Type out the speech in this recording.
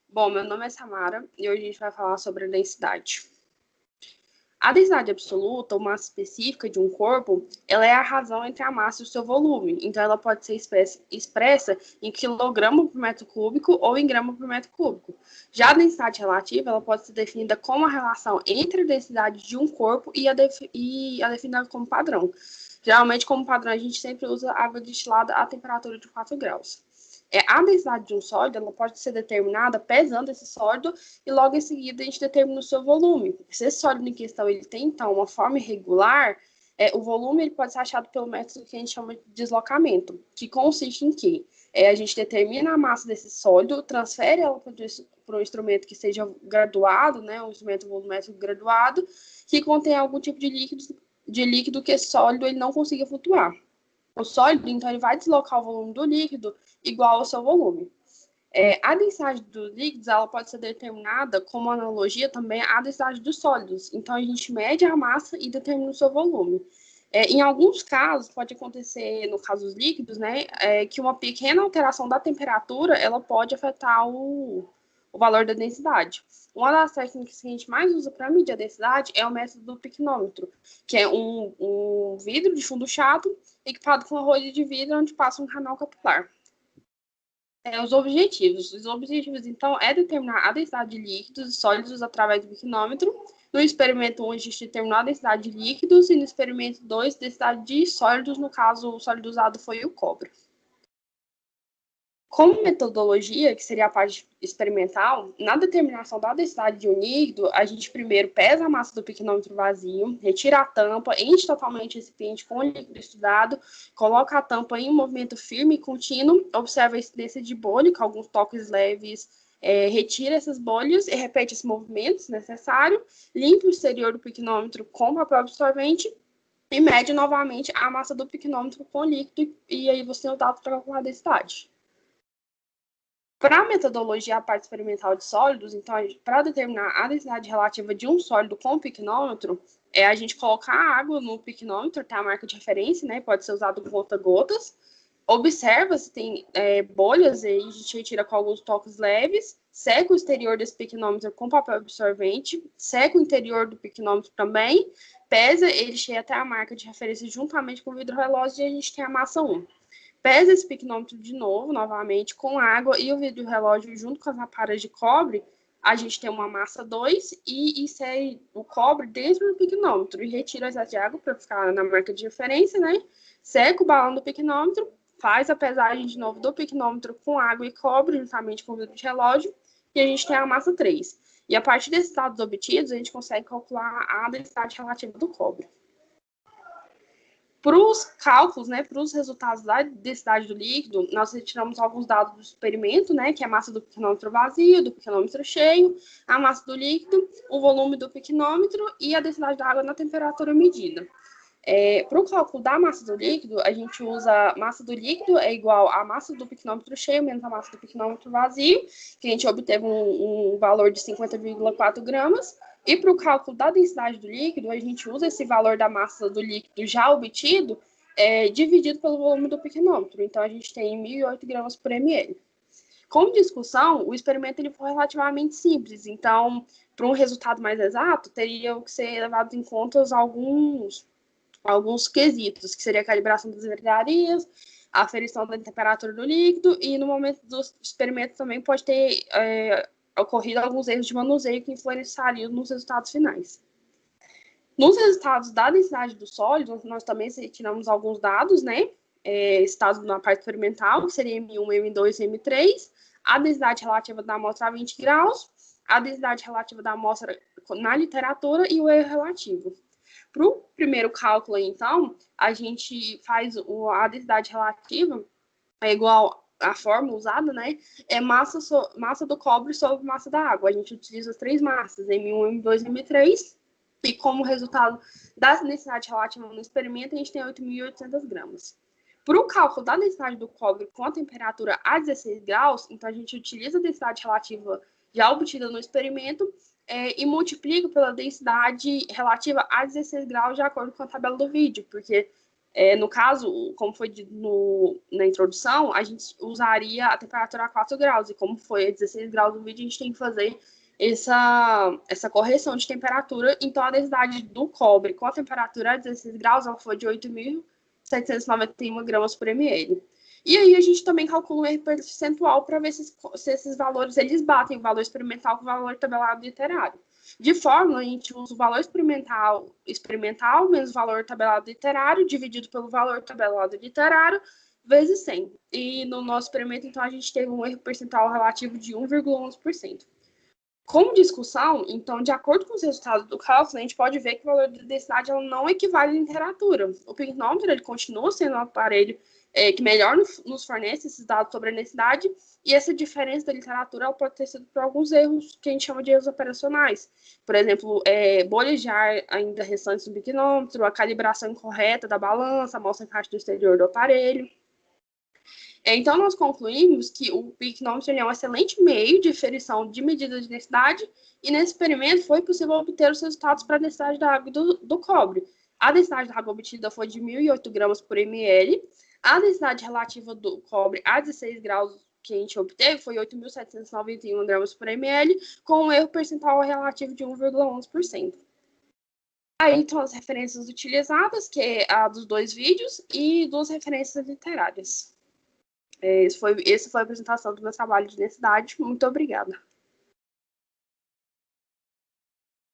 Bom, meu nome é Samara e hoje a gente vai falar sobre a densidade. A densidade absoluta, ou massa específica de um corpo, ela é a razão entre a massa e o seu volume. Então, ela pode ser expressa em quilograma por metro cúbico ou em grama por metro cúbico. Já a densidade relativa, ela pode ser definida como a relação entre a densidade de um corpo e a definida como padrão. Geralmente, como padrão, a gente sempre usa água destilada a temperatura de 4 graus. A densidade de um sólido ela pode ser determinada pesando esse sólido e logo em seguida a gente determina o seu volume. Se esse sólido em questão ele tem, então, uma forma irregular, o volume ele pode ser achado pelo método que a gente chama de deslocamento, que consiste em que a gente determina a massa desse sólido, transfere ela para um instrumento que seja graduado, né, um instrumento volumétrico graduado, que contém algum tipo de líquido que esse sólido ele não consiga flutuar. O sólido, então, ele vai deslocar o volume do líquido igual ao seu volume. A densidade dos líquidos ela pode ser determinada como analogia também à densidade dos sólidos. Então, a gente mede a massa e determina o seu volume. Em alguns casos, pode acontecer, no caso dos líquidos, né, que uma pequena alteração da temperatura ela pode afetar o valor da densidade. Uma das técnicas que a gente mais usa para medir a densidade é o método do picnômetro, que é um vidro de fundo chato equipado com uma rolha de vidro onde passa um canal capilar. Os objetivos, então, é determinar a densidade de líquidos e sólidos através do biquinômetro. No experimento 1, a gente determinou a densidade de líquidos e no experimento 2, densidade de sólidos, no caso, o sólido usado foi o cobre. Como metodologia, que seria a parte experimental, na determinação da densidade de um líquido, a gente primeiro pesa a massa do piquenômetro vazio, retira a tampa, enche totalmente o recipiente com o líquido estudado, coloca a tampa em um movimento firme e contínuo, observa a incidência de bolha, com alguns toques leves, retira essas bolhas e repete esse movimento, se necessário, limpa o exterior do piquenômetro com papel absorvente e mede novamente a massa do piquenômetro com o líquido, e aí você tem o dado para calcular a densidade. Para a metodologia, a parte experimental de sólidos, então, para determinar a densidade relativa de um sólido com o piquenômetro, a gente colocar a água no piquenômetro, tem a marca de referência, né? Pode ser usado conta-gotas. Observa se tem bolhas, e a gente retira com alguns toques leves. Seca o exterior desse piquenômetro com papel absorvente. Seca o interior do piquenômetro também. Pesa ele chega até a marca de referência juntamente com o vidro relógio e a gente tem a massa 1. Pesa esse piquenômetro de novo, novamente, com água e o vidro relógio junto com as aparelhas de cobre, a gente tem uma massa 2 e insere o cobre dentro do piquenômetro e retira o excesso de água para ficar na marca de referência, né? Seca o balão do piquenômetro, faz a pesagem de novo do piquenômetro com água e cobre, juntamente com o vidro de relógio, e a gente tem a massa 3. E a partir desses dados obtidos, a gente consegue calcular a densidade relativa do cobre. Para os cálculos, né, para os resultados da densidade do líquido, nós retiramos alguns dados do experimento, né, que é a massa do piquenômetro vazio, do piquenômetro cheio, a massa do líquido, o volume do piquenômetro e a densidade da água na temperatura medida. Para o cálculo da massa do líquido, a gente usa massa do líquido é igual a massa do piquenômetro cheio menos a massa do piquenômetro vazio, que a gente obteve um valor de 50,4 gramas. E para o cálculo da densidade do líquido, a gente usa esse valor da massa do líquido já obtido dividido pelo volume do piquenômetro. Então, a gente tem 1.008 gramas por ml. Como discussão, o experimento ele foi relativamente simples. Então, para um resultado mais exato, teriam que ser levados em conta alguns quesitos, que seria a calibração das vergalharias, a aferição da temperatura do líquido, e no momento do experimento também pode ter ocorrido alguns erros de manuseio que influenciariam nos resultados finais. Nos resultados da densidade do sólido, nós também tiramos alguns dados, né? Estados na parte experimental, que seria M1, M2 e M3, a densidade relativa da amostra a 20 graus, a densidade relativa da amostra na literatura e o erro relativo. Para o primeiro cálculo, então, a gente faz a densidade relativa é igual a fórmula usada, né? É massa do cobre sobre massa da água. A gente utiliza as três massas, M1, M2 e M3. E como resultado da densidade relativa no experimento, a gente tem 8.800 gramas. Para o cálculo da densidade do cobre com a temperatura a 16 graus, então a gente utiliza a densidade relativa já obtida no experimento e multiplica pela densidade relativa a 16 graus de acordo com a tabela do vídeo, porque No caso, como foi na introdução, a gente usaria a temperatura a 4 graus, e como foi a 16 graus no vídeo, a gente tem que fazer essa correção de temperatura. Então, a densidade do cobre com a temperatura a 16 graus ela foi de 8.791 gramas por ml. E aí a gente também calcula um erro percentual para ver se esses valores eles batem o valor experimental com o valor tabelado literário. De fórmula, a gente usa o valor experimental menos o valor tabelado literário, dividido pelo valor tabelado literário, vezes 100. E no nosso experimento, então, a gente teve um erro percentual relativo de 1,11%. Como discussão, então, de acordo com os resultados do cálculo, a gente pode ver que o valor de densidade ela não equivale à literatura. O pignômetro ele continua sendo um aparelho que melhor nos fornece esses dados sobre a densidade, e essa diferença da literatura ela pode ter sido por alguns erros que a gente chama de erros operacionais. Por exemplo, bolhas de ar ainda restantes no pignômetro, a calibração incorreta da balança, a amostra encaixe do exterior do aparelho. Então, nós concluímos que o pignômetro é um excelente meio de aferição de medida de densidade, e nesse experimento foi possível obter os resultados para a densidade da água do cobre. A densidade da água obtida foi de 1.008 gramas por ml, a densidade relativa do cobre a 16 graus que a gente obteve foi 8.791 gramas por ml, com um erro percentual relativo de 1,11%. Aí estão as referências utilizadas, que é a dos 2 vídeos, e 2 referências literárias. Essa foi a apresentação do meu trabalho de densidade. Muito obrigada.